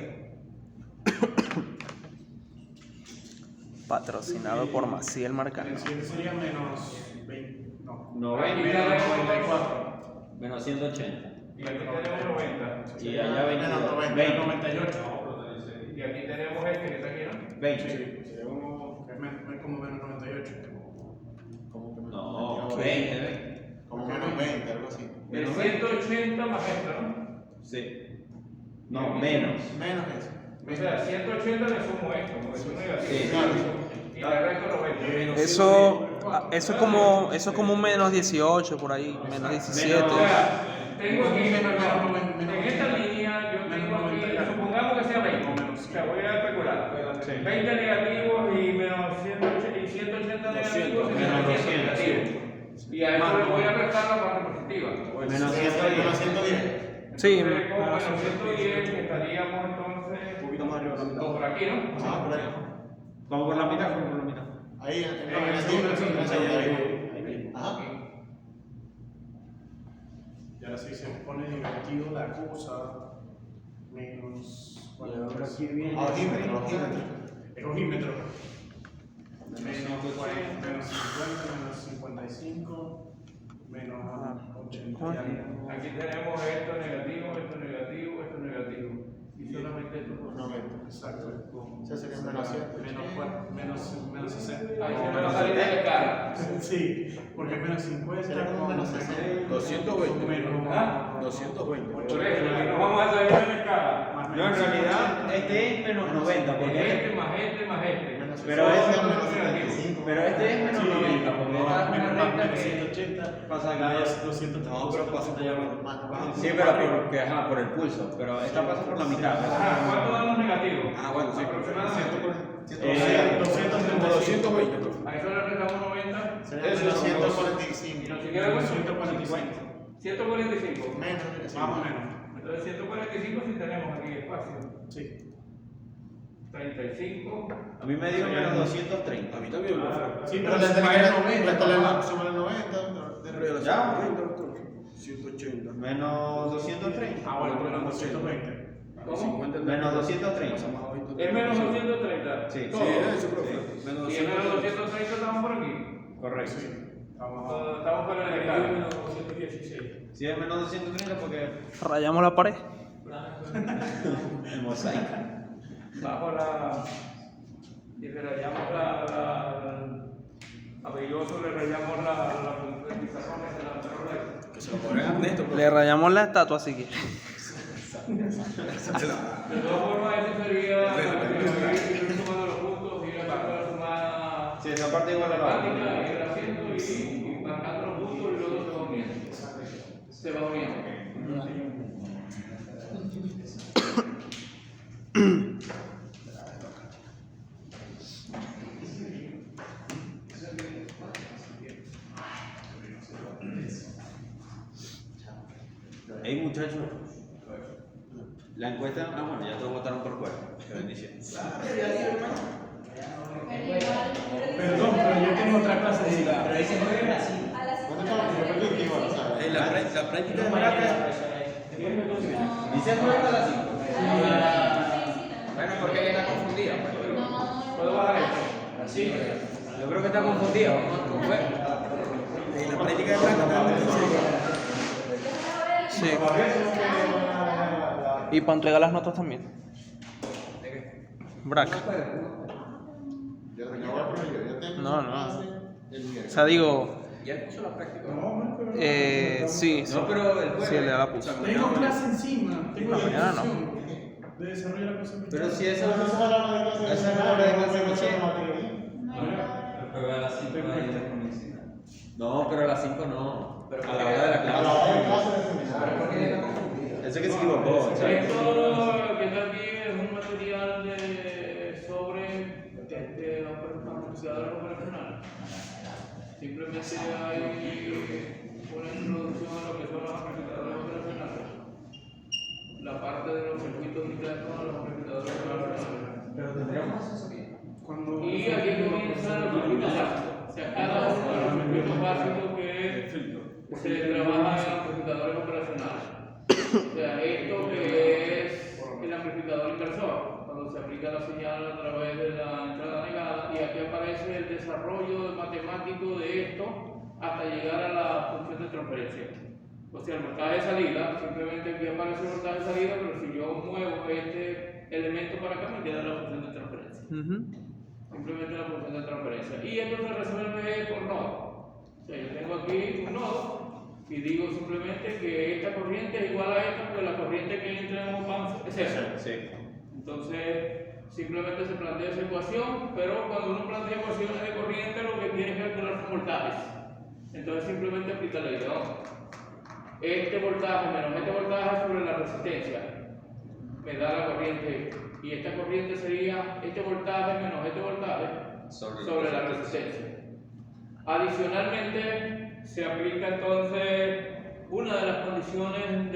[SPEAKER 2] Patrocinado por Maciel Marcano.
[SPEAKER 5] El siguiente sería menos 20. No.
[SPEAKER 3] 90.
[SPEAKER 5] Menos 94.
[SPEAKER 3] Menos 180.
[SPEAKER 1] Y aquí tenemos 90.
[SPEAKER 3] Y allá 20.
[SPEAKER 6] Menos 90.
[SPEAKER 3] 20.
[SPEAKER 5] 98.
[SPEAKER 1] Y aquí tenemos este que está aquí, ¿no?
[SPEAKER 3] 20.
[SPEAKER 5] Sí, sería uno que es como menos 98.
[SPEAKER 6] ¿Cómo que menos
[SPEAKER 3] No,
[SPEAKER 6] 20?
[SPEAKER 3] 20.
[SPEAKER 6] Como menos 20, algo así.
[SPEAKER 1] El 180 más esta, ¿no?
[SPEAKER 3] Sí. No, menos.
[SPEAKER 6] Menos eso.
[SPEAKER 1] O sea, 180 le sumo esto, porque es un negativo.
[SPEAKER 3] Sí.
[SPEAKER 6] Claro.
[SPEAKER 1] Y le resto 90.
[SPEAKER 2] Eso es como un menos 18 por ahí, menos 17.
[SPEAKER 1] O sea, tengo aquí, en
[SPEAKER 5] menos
[SPEAKER 1] esta línea, yo tengo aquí, supongamos que sea 20. O sea, voy a especular.
[SPEAKER 3] Sí.
[SPEAKER 1] 20 negativos y menos 180 negativos y
[SPEAKER 3] menos
[SPEAKER 1] 200
[SPEAKER 3] 200,
[SPEAKER 1] negativos. Y a eso le voy a restar la parte positiva.
[SPEAKER 3] Menos
[SPEAKER 6] Sí,
[SPEAKER 3] 110.
[SPEAKER 6] menos 110.
[SPEAKER 2] Sí,
[SPEAKER 1] Entonces, con menos 110 estaríamos entonces
[SPEAKER 5] Un poquito más arriba de la mitad.
[SPEAKER 1] por aquí, ¿no?
[SPEAKER 6] Ah, por ahí.
[SPEAKER 3] Vamos por la mitad, vamos por la mitad.
[SPEAKER 6] Ahí,
[SPEAKER 5] Ahí.
[SPEAKER 6] Ajá.
[SPEAKER 5] Y ahora sí se pone negativo la cosa. Menos.
[SPEAKER 3] Ahora aquí viene.
[SPEAKER 6] Ojímetro.
[SPEAKER 5] El ojímetro. Menos 40, menos 50, menos 55, menos 80.
[SPEAKER 1] Aquí tenemos esto negativo, esto negativo, esto negativo. Y solamente esto positivo.
[SPEAKER 5] Exacto.
[SPEAKER 6] Se sería menos 100.
[SPEAKER 5] Menos 60.
[SPEAKER 1] Ahí se me va a salir de cara.
[SPEAKER 5] Sí, porque es menos 50.
[SPEAKER 6] Sería como menos 60.
[SPEAKER 5] 220. Menos.
[SPEAKER 1] ¿Ah?
[SPEAKER 5] 220.
[SPEAKER 1] Por eso, aquí nos vamos a salir de cara.
[SPEAKER 3] No, en realidad este es menos 90, porque
[SPEAKER 1] Este más este más este.
[SPEAKER 3] Pero
[SPEAKER 6] ese
[SPEAKER 3] es
[SPEAKER 6] menos 75.
[SPEAKER 3] pero este es menos 90, porque esta es una recta que
[SPEAKER 5] 180.
[SPEAKER 3] pasa
[SPEAKER 5] Acá
[SPEAKER 3] acá.
[SPEAKER 5] es 230.
[SPEAKER 3] No, pero pasa por
[SPEAKER 6] Más.
[SPEAKER 3] Sí, pero porque, ajá, por el pulso, pero esta pasa por la mitad.
[SPEAKER 1] Ajá, ¿cuánto dan los negativos?
[SPEAKER 3] Ah, bueno, sí.
[SPEAKER 1] Aproximadamente.
[SPEAKER 5] 220.
[SPEAKER 1] A eso le restamos 90.
[SPEAKER 6] Sería menos
[SPEAKER 1] Y
[SPEAKER 6] 145.
[SPEAKER 1] nos queda cuánto?
[SPEAKER 5] 145.
[SPEAKER 1] 145.
[SPEAKER 6] Menos.
[SPEAKER 5] Más o menos.
[SPEAKER 1] Entonces 145 si tenemos aquí espacio.
[SPEAKER 5] Sí.
[SPEAKER 1] 35.
[SPEAKER 3] A mí me dio menos 230.
[SPEAKER 5] A mí también. Sí,
[SPEAKER 6] Pero
[SPEAKER 5] pero
[SPEAKER 6] le
[SPEAKER 5] se
[SPEAKER 6] tenés
[SPEAKER 5] paga el
[SPEAKER 6] que
[SPEAKER 5] 90.
[SPEAKER 6] sumar el 90.
[SPEAKER 3] Ya.
[SPEAKER 5] 180.
[SPEAKER 3] Menos 230.
[SPEAKER 5] Ah, bueno, menos 220.
[SPEAKER 1] ¿Cómo?
[SPEAKER 3] Menos 230.
[SPEAKER 1] Es menos 230.
[SPEAKER 3] Sí.
[SPEAKER 1] Todo.
[SPEAKER 3] Menos
[SPEAKER 1] Y en menos 230 estamos por aquí.
[SPEAKER 3] Correcto.
[SPEAKER 1] Estamos por el escala.
[SPEAKER 3] Si es menos 230 porque
[SPEAKER 2] Rayamos la pared.
[SPEAKER 3] el mosaico.
[SPEAKER 1] Bajo la. Y le rayamos a Belloso le rayamos la pizarrones de la terror.
[SPEAKER 5] Que se lo ponen a Ernesto.
[SPEAKER 2] Le rayamos la estatua si quiere.
[SPEAKER 1] De todas formas, eso sería ir sumando los puntos, ir haciendo la sumada
[SPEAKER 3] Sí, esa parte igual a la
[SPEAKER 1] práctica, ir haciendo y marcando los puntos y luego se va uniendo. Se va uniendo.
[SPEAKER 3] Hey muchachos, la encuesta, bueno, ya todos votaron por fuera. Qué bendición.
[SPEAKER 5] Perdón, pero yo tengo otra clase de ciudad.
[SPEAKER 6] ¿Cuándo estamos? Yo perdí el tiempo, ¿sabes?
[SPEAKER 3] La práctica de Maracas dice 9 a las 5.
[SPEAKER 7] Bueno, porque ella está confundida.
[SPEAKER 1] ¿Puedo bajar esto?
[SPEAKER 7] Sí. Yo creo que está confundida. ¿Cómo fue?
[SPEAKER 3] La práctica de Maracas.
[SPEAKER 2] Sí. Y para entregar las notas también. Brack.
[SPEAKER 6] Yo voy a poner yo tengo
[SPEAKER 2] No,
[SPEAKER 6] una
[SPEAKER 2] no.
[SPEAKER 6] clase el
[SPEAKER 2] O
[SPEAKER 6] miércoles.
[SPEAKER 2] sea, digo,
[SPEAKER 7] Ya puso la práctica.
[SPEAKER 2] sí, sí.
[SPEAKER 3] No, pero el jueves.
[SPEAKER 2] Sí, el de la puso.
[SPEAKER 5] Tengo clase encima. Tengo
[SPEAKER 2] No,
[SPEAKER 5] la
[SPEAKER 2] mañana no.
[SPEAKER 5] discusión de desarrollar la cosa.
[SPEAKER 3] Pero si esa
[SPEAKER 6] Esa es la hora de clase.
[SPEAKER 3] esa es la hora de clase de
[SPEAKER 6] de
[SPEAKER 3] coche. No, pero a las 5 no. A la hora de la
[SPEAKER 6] A la hora de
[SPEAKER 3] clase.
[SPEAKER 6] clase de seminario.
[SPEAKER 3] Eso que se equivocó.
[SPEAKER 1] Esto que está aquí es un material sobre los procesadores operacionales. Simplemente hay una introducción a lo que son los amplificadores operacionales. La parte de los circuitos internos de los amplificadores operacionales.
[SPEAKER 3] Pero tendríamos eso aquí.
[SPEAKER 5] Cuando
[SPEAKER 1] Y aquí comienzan los circuitos básicos. O sea, cada uno de los circuitos básicos que se trabaja en amplificadores operacionales. O sea, esto que es el amplificador inversor, cuando se aplica la señal a través de la entrada negada, y aquí aparece el desarrollo matemático de esto hasta llegar a la función de transferencia. O sea, el voltaje de salida, simplemente aquí aparece el voltaje de salida, pero si yo muevo este elemento para acá, me queda la función de transferencia. Simplemente la función de transferencia. Y esto se resuelve por nodo. O sea, yo tengo aquí un nodo y digo simplemente que esta corriente es igual a esta, porque la corriente que entra en un pan es esa.
[SPEAKER 3] Sí.
[SPEAKER 1] Entonces, simplemente se plantea esa ecuación, pero cuando uno plantea ecuaciones de corriente, lo que tiene que calcular son voltajes. Entonces, simplemente aplica la idea. Este voltaje menos este voltaje sobre la resistencia me da la corriente. Y esta corriente sería este voltaje menos este voltaje sobre la resistencia. Adicionalmente, se aplica entonces una de las condiciones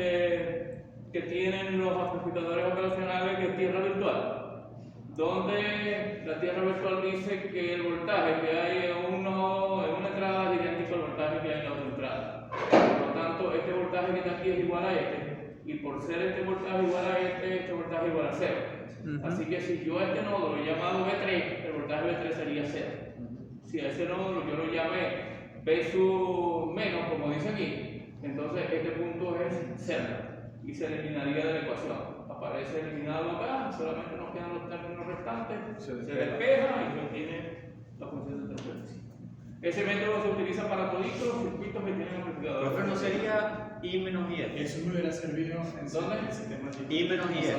[SPEAKER 1] que tienen los amplificadores operacionales, que es tierra virtual, donde la tierra virtual dice que el voltaje que hay en una entrada es idéntico al voltaje que hay en la otra entrada. Por lo tanto, este voltaje que está aquí es igual a este, y por ser este voltaje igual a este voltaje igual a 0. Así que si yo a este nodo lo he llamado B3, el voltaje B3 sería 0. Si a ese nodo yo lo llamé B sub menos, como dice aquí, entonces este punto es 0 y se eliminaría de la ecuación. Aparece eliminado acá, solamente nos quedan los términos restantes, se despeja y se obtiene la función de transferencia. Ese método se utiliza para todos los circuitos que tienen amplificadores.
[SPEAKER 3] Profe, ¿no sería I menos IF?
[SPEAKER 5] eso me hubiera servido en
[SPEAKER 1] ¿Dónde?
[SPEAKER 5] el sistema
[SPEAKER 3] I menos IF.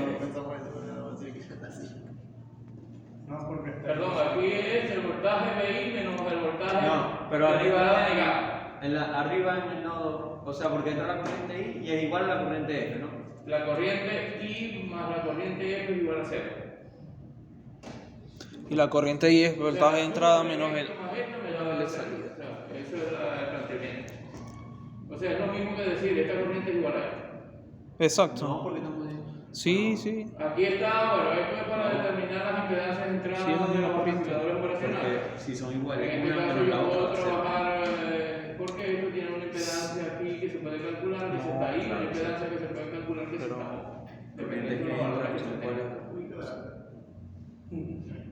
[SPEAKER 5] No, porque está.
[SPEAKER 1] Perdón, aquí es el voltaje BI menos el voltaje
[SPEAKER 3] No, pero
[SPEAKER 1] de
[SPEAKER 3] arriba
[SPEAKER 1] la negada.
[SPEAKER 3] arriba en el nodo, o sea, porque entra la corriente I y es igual a la corriente F, ¿no?
[SPEAKER 1] La corriente I más la corriente F es igual a 0.
[SPEAKER 2] Y la corriente I es
[SPEAKER 1] O sea,
[SPEAKER 2] voltaje de entrada menos el...
[SPEAKER 1] esto más esto me da la salida. O sea, eso es el planteamiento. O sea, es lo mismo que decir, esta corriente es igual a esta.
[SPEAKER 2] Exacto.
[SPEAKER 3] No, porque estamos diciendo.
[SPEAKER 2] Sí, sí.
[SPEAKER 1] Aquí está, bueno, esto es para determinar las impedancias de entrada
[SPEAKER 2] Sí, es la
[SPEAKER 1] de
[SPEAKER 2] misma
[SPEAKER 1] los
[SPEAKER 2] corriente.
[SPEAKER 1] amplificadores operacionales.
[SPEAKER 3] Porque si son
[SPEAKER 1] En
[SPEAKER 3] iguales,
[SPEAKER 1] este
[SPEAKER 3] una
[SPEAKER 1] caso
[SPEAKER 3] menos
[SPEAKER 1] yo
[SPEAKER 3] la
[SPEAKER 1] puedo
[SPEAKER 3] otra.
[SPEAKER 1] trabajar, porque esto tiene una impedancia aquí que se puede calcular, que se está ahí, una impedancia que se puede calcular que se está ahí. Dependiendo de los valores que se tengan.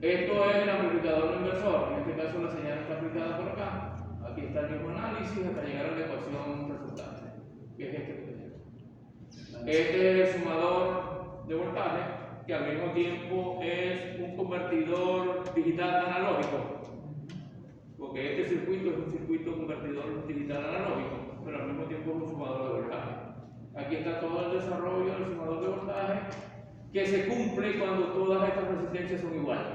[SPEAKER 1] Esto es el amplificador inversor, en este caso la señal está aplicada por acá. Aquí está el mismo análisis hasta llegar a la ecuación resultante, que es este que tenemos. Este es el sumador de voltaje, que al mismo tiempo es un convertidor digital analógico, porque este circuito es un circuito convertidor digital analógico, pero al mismo tiempo es un sumador de voltaje. Aquí está todo el desarrollo del sumador de voltaje, que se cumple cuando todas estas resistencias son iguales.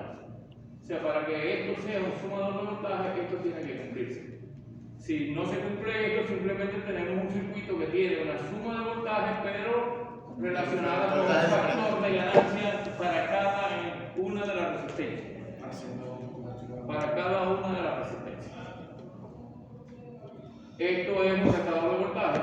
[SPEAKER 1] O sea, para que esto sea un sumador de voltaje, esto tiene que cumplirse. Si no se cumple esto, simplemente tenemos un circuito que tiene una suma de voltaje, pero relacionada con un factor de ganancia para cada una de las resistencias. Para cada una de las resistencias. Esto es un retador de voltaje.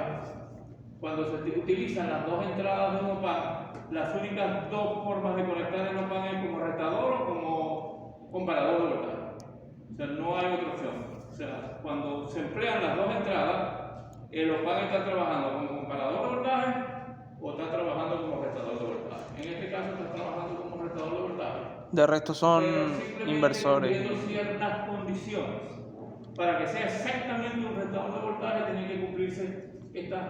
[SPEAKER 1] Cuando se utilizan las dos entradas de un OPAN, las únicas dos formas de conectar el OPAN es como retador o como comparador de voltaje. O sea, no hay otra opción. O sea, cuando se emplean las dos entradas, el OPAN está trabajando como comparador de voltaje o está trabajando como retador de voltaje. En este caso está trabajando como retador de voltaje.
[SPEAKER 2] De resto son
[SPEAKER 1] Pero simplemente
[SPEAKER 2] inversores.
[SPEAKER 1] cumpliendo ciertas condiciones. Para que sea exactamente un retador de voltaje, tienen que cumplirse estas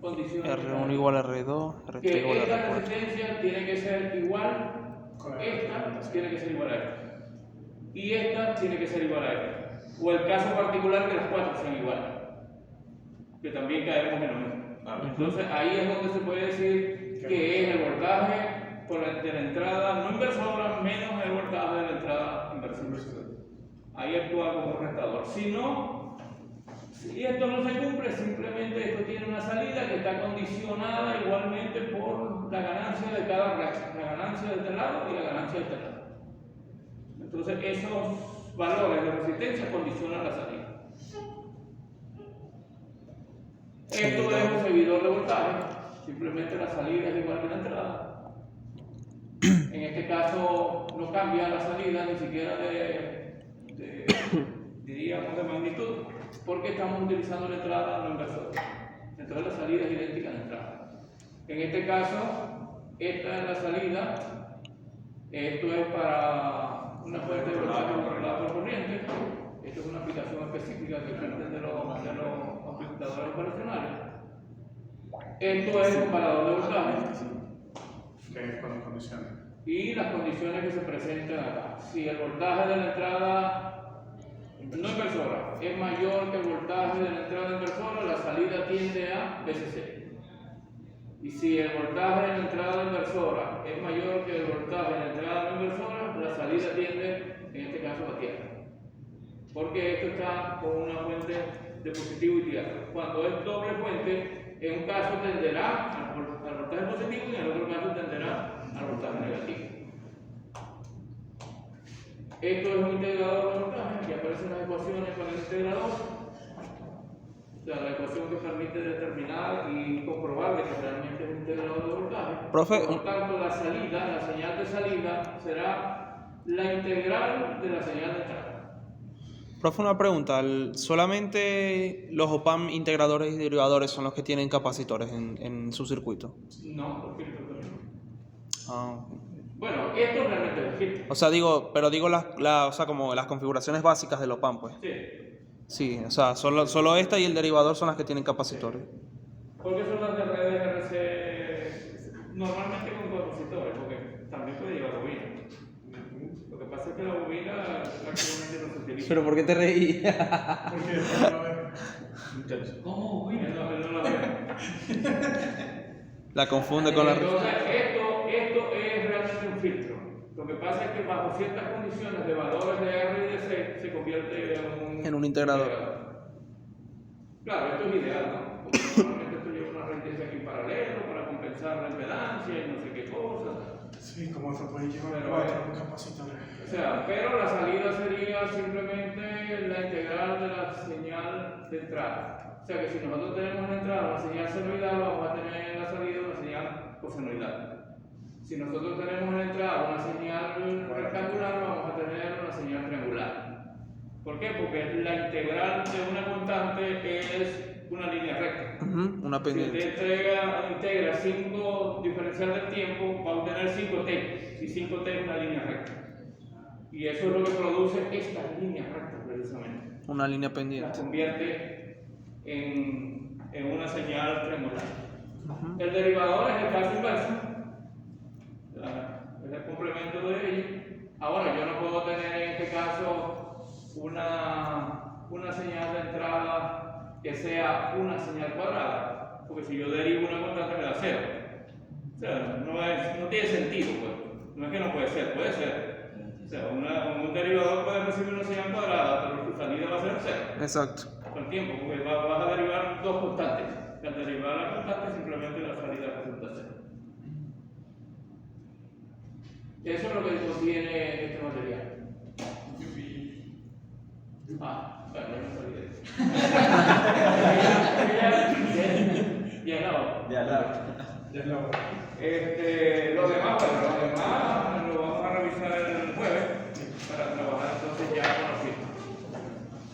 [SPEAKER 1] condiciones.
[SPEAKER 2] R1 igual a R2, R3
[SPEAKER 1] Que
[SPEAKER 2] igual a
[SPEAKER 1] esta
[SPEAKER 2] R4.
[SPEAKER 1] resistencia tiene que ser igual, esta tiene que ser igual a esta. Y esta tiene que ser igual a esta. O el caso particular que las cuatro sean iguales. Que también caemos en lo mismo. Entonces ahí es donde se puede decir que es el voltaje de la entrada no inversora menos el voltaje de la entrada inversora. Ahí actúa como un restador. Si no, si esto no se cumple, simplemente esto tiene una salida que está condicionada igualmente por la ganancia de cada reacción, la ganancia de este lado y la ganancia de este lado. Entonces esos valores de resistencia condicionan la salida. Esto es un seguidor de voltaje, simplemente la salida es igual que la entrada. En este caso no cambia la salida ni siquiera diríamos de magnitud, porque estamos utilizando la entrada no inversora. Entonces la salida es idéntica a la entrada. En este caso, esta es la salida. Esto es para una fuente de voltaje controlada por corriente. Esto es una aplicación específica que existen de los amplificadores operacionales. Esto es un comparador de voltaje.
[SPEAKER 5] Que es con las condiciones.
[SPEAKER 1] Y las condiciones que se presentan acá. Si el voltaje de la entrada no inversora es mayor que el voltaje de la entrada inversora, la salida tiende a BCC. Y si el voltaje de la entrada inversora es mayor que el voltaje de la entrada no inversora, la salida tiende, en este caso, a tierra. Porque esto está con una fuente de positivo y tierra. Cuando es doble fuente, en un caso tenderá al voltaje positivo y en el otro caso tenderá al voltaje negativo. Esto es un integrador de voltaje, que aparecen las ecuaciones con el integrador. O sea, la ecuación que permite determinar y comprobar de que realmente es un integrador de voltaje.
[SPEAKER 2] Profe,
[SPEAKER 1] Por lo tanto, la salida, la señal de salida, será la integral de la señal de entrada.
[SPEAKER 2] Profe, una pregunta. ¿Solamente los OPAM integradores y derivadores son los que tienen capacitores en su circuito?
[SPEAKER 1] No, porque esto también.
[SPEAKER 2] Ah.
[SPEAKER 1] Bueno, esto realmente es filtro.
[SPEAKER 2] O sea, digo o sea, como las configuraciones básicas del OPAM, pues.
[SPEAKER 1] Sí.
[SPEAKER 2] Sí, o sea, solo esta y el derivador son las que tienen capacitores.
[SPEAKER 1] Porque son las de redes RC normalmente con capacitores, porque también puede llevar bobina. Lo que pasa es que la bobina prácticamente no se utiliza.
[SPEAKER 2] ¿Pero por qué te reí?
[SPEAKER 5] Porque después no ves.
[SPEAKER 1] ¿Cómo bobina? Él no la ve.
[SPEAKER 2] La confunde con la...
[SPEAKER 1] Entonces, esto es realmente un filtro. Lo que pasa es que bajo ciertas condiciones de valores de R y de C se convierte
[SPEAKER 2] En un integrador.
[SPEAKER 1] Claro, esto es ideal, ¿no? Porque normalmente esto lleva una resistencia aquí en paralelo para compensar la impedancia y no sé qué cosa.
[SPEAKER 5] Sí, como se puede llevar
[SPEAKER 1] Pero,
[SPEAKER 5] cuatro capacitores.
[SPEAKER 1] O sea, pero la salida sería simplemente la integral de la señal de entrada. O sea que si nosotros tenemos en entrada una señal senoidal, vamos a tener en la salida una señal cosenoidal. Si nosotros tenemos en entrada una señal rectangular, vamos a tener una señal triangular. ¿Por qué? Porque la integral de una constante es una línea recta.
[SPEAKER 2] Una
[SPEAKER 1] Si
[SPEAKER 2] pendiente.
[SPEAKER 1] usted integra 5 diferencial del tiempo, va a obtener 5t. Si 5t es una línea recta. Y eso es lo que produce estas líneas rectas, precisamente.
[SPEAKER 2] Una línea
[SPEAKER 1] Las
[SPEAKER 2] pendiente.
[SPEAKER 1] convierte en una señal triangular. El derivador es el caso inverso. Es el complemento de ello. Ahora, yo no puedo tener en este caso una señal de entrada que sea una señal cuadrada, porque si yo derivo una constante me da 0. O sea, no tiene sentido, pues. No es que no puede ser, puede ser. O sea, un derivador puede recibir una señal cuadrada, pero su salida va a ser 0.
[SPEAKER 2] Exacto.
[SPEAKER 1] Con el tiempo, porque vas a derivar dos constantes. Al derivar la constante, simplemente la salida resulta 0. Eso es lo que contiene este material. Bueno, ya me salí de eso. Ya no.
[SPEAKER 3] De al lado.
[SPEAKER 4] Ya es la hora.
[SPEAKER 1] Lo demás, bueno, lo demás